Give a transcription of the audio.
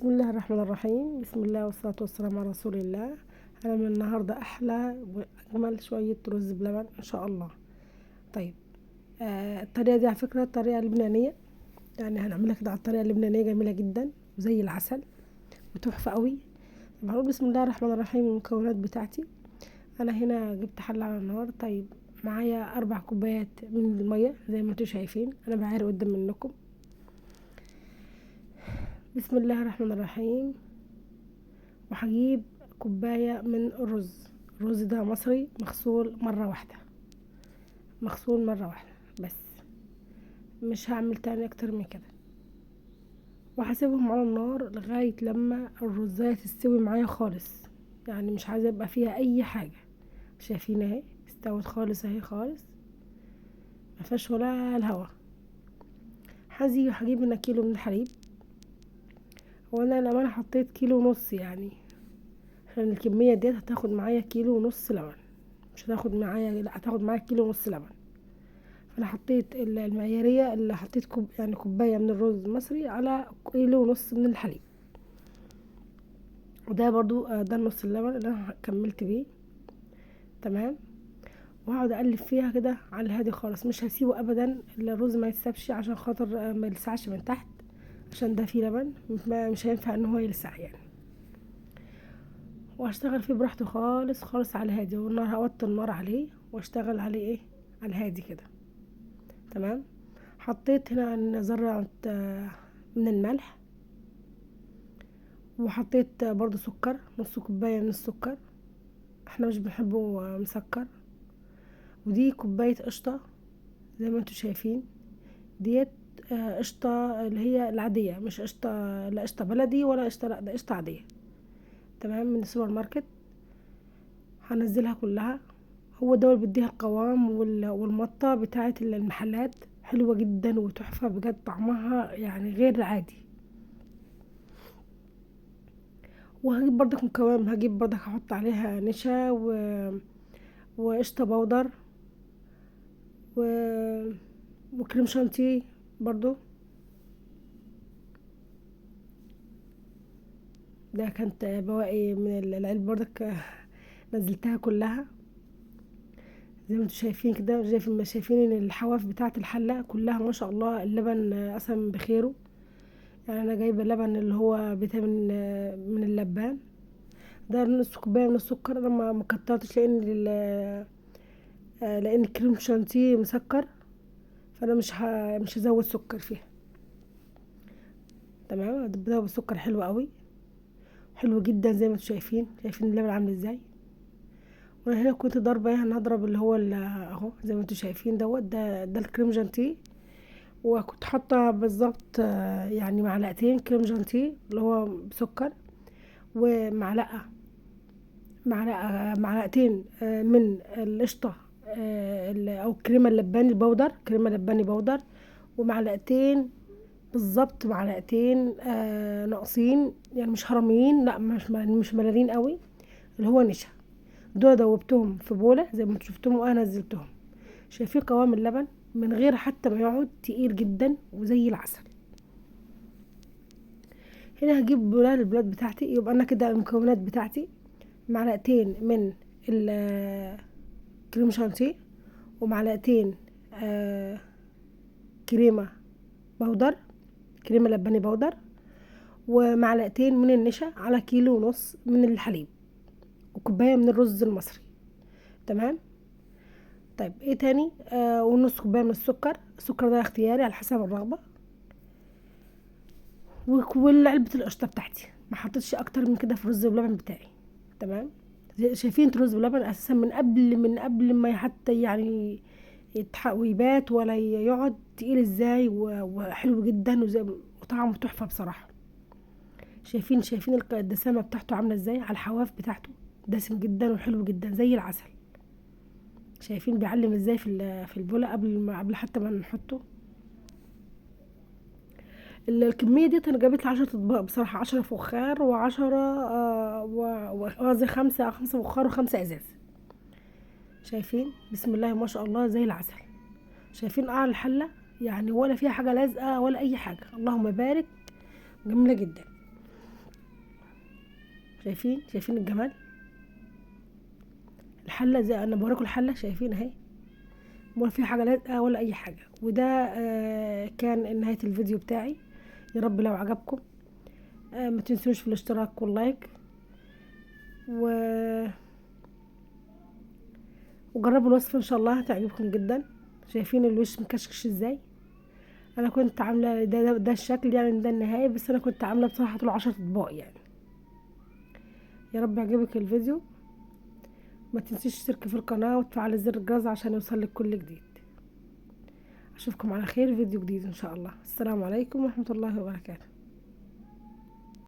بسم الله الرحمن الرحيم. بسم الله والصلاة والسلام على رسول الله. هنعمل النهاردة أحلى وأجمل شوية رز بلبن إن شاء الله. طيب، الطريقة دي على فكرة الطريقة اللبنانية، يعني هنعملها كده على الطريقة اللبنانية، جميلة جدا وزي العسل وتحفة قوي. طب هنقول بسم الله الرحمن الرحيم. المكونات بتاعتي أنا هنا جبت حلة على النار. طيب، معايا 4 كوبايات من المية زي ما انتوا شايفين، أنا بعاير قدام منكم. بسم الله الرحمن الرحيم. وهجيب كوباية من الرز ده مصري مغسول مرة واحدة، بس مش هعمل تاني اكتر من كده. وهسيبهم على النار لغاية لما الرزاية تستوي معايا خالص، يعني مش عايزة يبقى فيها اي حاجة. شايفين اهي استوت خالص اهي خالص، مفيهاش ولا الهوا. هجيب هنا كيلو من الحليب، وانا لما حطيت كيلو ونص، يعني عشان الكمية ديت هتاخد معايا كيلو ونص لبن، مش هتاخد معايا، لا هتاخد معايا كيلو ونص لبن. فانا حطيت المعيارية اللي حطيت يعني كوباية من الرز المصري على كيلو ونص من الحليب. وده برضو ده نص اللبن اللي انا كملت بيه. تمام. وهقعد اقلب فيها كده على الهادي خالص، مش هسيبه ابدا الرز ما يتسابش، عشان خاطر ما يلسعش من تحت، عشان ده فيه لبن مش هينفع ان هو يلسع يعني. وهشتغل فيه براحته خالص خالص على الهادي، والنار هوطي النار عليه واشتغل عليه ايه على الهادي كده. تمام. حطيت هنا ذرة من الملح، وحطيت برضو سكر، نص كوباية من السكر، احنا مش بنحبه مسكر. ودي كوباية قشطة زي ما انتوا شايفين ديت، قشطة اللي هي العادية، مش قشطة، لا قشطة بلدي ولا قشطة، لا ده قشطة عادية. تمام، من السوبر ماركت. هنزلها كلها. هو ده اللي بيديها القوام والمطة بتاعت المحلات، حلوة جدا وتحفة بجد، طعمها يعني غير عادي. وهجيب برضك مكون، هجيب برضك هحط عليها نشا وقشطة بودر و... وكريم شانتيه برضو. ده كانت بواقي من العلب برضك، نزلتها كلها زي ما انتوا شايفين كده. شايفين ان الحواف بتاعه الحله كلها ما شاء الله اللبن اصلا بخيره. يعني انا جايبه اللبن اللي هو فيتامين من اللبان. ده نص كوبايه من السكر، انا ما كترتش لان الكريم شانتيه مسكر، فانا مش هزود سكر فيها. تمام. ده بالسكر حلو قوي، حلو جدا زي ما انتوا شايفين اللبن عامل ازاي. وانا هنا كنت ضاربه، يعني هضرب اللي هو اهو زي ما انتوا شايفين دوت، ده الكريم جانتيه. وكنت حاطه بالظبط يعني معلقتين كريم جانتيه اللي هو بسكر، ومعلقه معلقتين من القشطه، او كريمه لباني بودر. ومعلقتين بالظبط، معلقتين ناقصين، يعني مش هرميين، لا مش ملالين قوي، اللي هو نشا. دول دوبتهم في بوله زي ما انتوا شفتهم، وانا نزلتهم. شايفين قوام اللبن من غير حتى ما يقعد تقيل جدا وزي العسل. هنا هجيب بوله البلاد بتاعتي. يبقى انا كده المكونات بتاعتي معلقتين من الكريم شانتيه، ومعلقتين كريمه بودر، كريمه لباني بودر، ومعلقتين من النشا على كيلو ونص من الحليب، وكوبايه من الرز المصري. تمام. طيب ايه تاني؟ ونص كوبايه من السكر ده اختياري على حسب الرغبه. وعلبه القشطه بتاعتي، ما حطيتش اكتر من كده في الرز بلبن بتاعي. تمام. شايفين الرز بلبن اساسا من قبل ما حتى يعني يتحق ويبات ولا يقعد تقيل ازاي، وحلو جدا وطعمه تحفه بصراحه. شايفين الدسامه بتاعته عامله ازاي على الحواف بتاعته، دسم جدا وحلو جدا زي العسل. شايفين بيعلم ازاي في البوله قبل حتى ما نحطه. الكميه دي انا جابت لي 10 اطباق بصراحه، 10 فخار و10 وقصدي 5 فخار و5 ازاز. شايفين بسم الله ما شاء الله زي العسل. شايفين قاع الحله، يعني ولا فيها حاجه لازقه ولا اي حاجه، اللهم بارك، جميله جدا. شايفين الجمال. الحله زي انا بوريكم الحله، شايفين اهي، ولا في حاجه لازقه ولا اي حاجه. وده كان نهايه الفيديو بتاعي. يا رب لو عجبكم ما تنسوش في الاشتراك واللايك، وجربوا الوصفه ان شاء الله هتعجبكم جدا. شايفين الوش مكشكش ازاي؟ انا كنت عامله ده الشكل يعني، ده النهائي، بس انا كنت عامله بصراحه طول 10 اطباق يعني. يا رب يعجبك الفيديو، ما تنسيش تشتركي في القناه وتفعلي زر الجرس عشان يوصلك كل جديد. اشوفكم على خير فيديو جديد ان شاء الله. السلام عليكم ورحمه الله وبركاته.